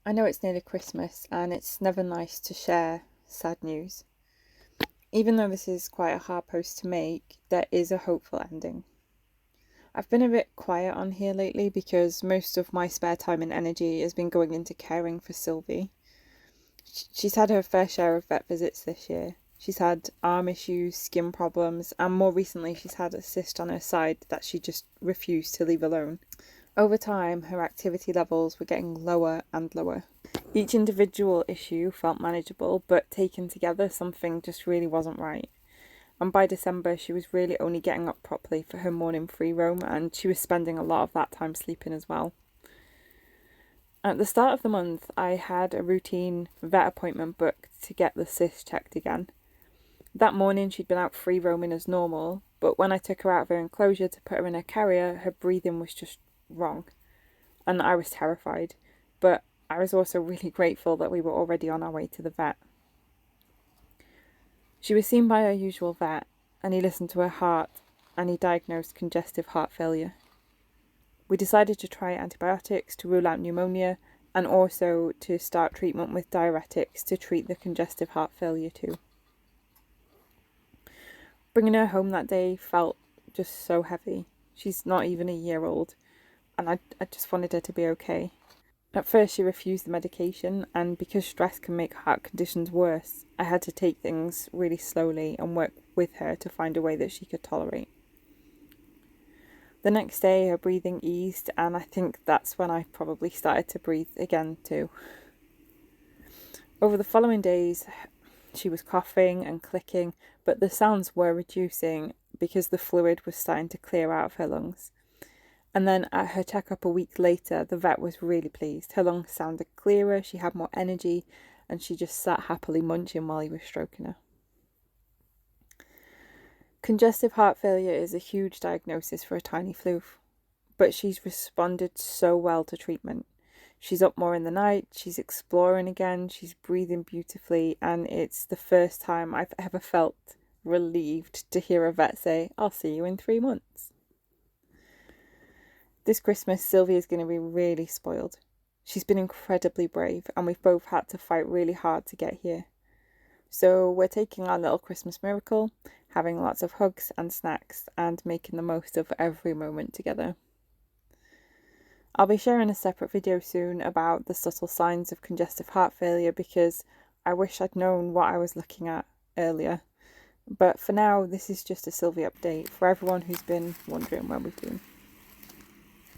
I know it's nearly Christmas and it's never nice to share sad news. Even though this is quite a hard post to make, there is a hopeful ending. I've been a bit quiet on here lately because most of my spare time and energy has been going into caring for Sylvie. She's had her fair share of vet visits this year. She's had arm issues, skin problems, and more recently she's had a cyst on her side that she just refused to leave alone. Over time, her activity levels were getting lower and lower. Each individual issue felt manageable, but taken together, something just really wasn't right. And by December, she was really only getting up properly for her morning free roam, and she was spending a lot of that time sleeping as well. At the start of the month, I had a routine vet appointment booked to get the cyst checked again. That morning, she'd been out free roaming as normal, but when I took her out of her enclosure to put her in her carrier, her breathing was just wrong. And I was terrified, but I was also really grateful that we were already on our way to the vet. She was seen by our usual vet, and he listened to her heart, and he diagnosed congestive heart failure. We decided to try antibiotics to rule out pneumonia, and also to start treatment with diuretics to treat the congestive heart failure too. Bringing her home that day felt just so heavy. She's not even a year old, and I just wanted her to be okay. At first she refused the medication, and because stress can make heart conditions worse, I had to take things really slowly and work with her to find a way that she could tolerate. The next day her breathing eased, and I think that's when I probably started to breathe again too. Over the following days she was coughing and clicking, but the sounds were reducing because the fluid was starting to clear out of her lungs. And then at her checkup a week later, the vet was really pleased. Her lungs sounded clearer, she had more energy, and she just sat happily munching while he was stroking her. Congestive heart failure is a huge diagnosis for a tiny floof, but she's responded so well to treatment. She's up more in the night, she's exploring again, she's breathing beautifully, and it's the first time I've ever felt relieved to hear a vet say, "I'll see you in 3 months." This Christmas, Sylvie is going to be really spoiled. She's been incredibly brave, and we've both had to fight really hard to get here. So we're taking our little Christmas miracle, having lots of hugs and snacks, and making the most of every moment together. I'll be sharing a separate video soon about the subtle signs of congestive heart failure because I wish I'd known what I was looking at earlier. But for now, this is just a Sylvie update for everyone who's been wondering when we're doing.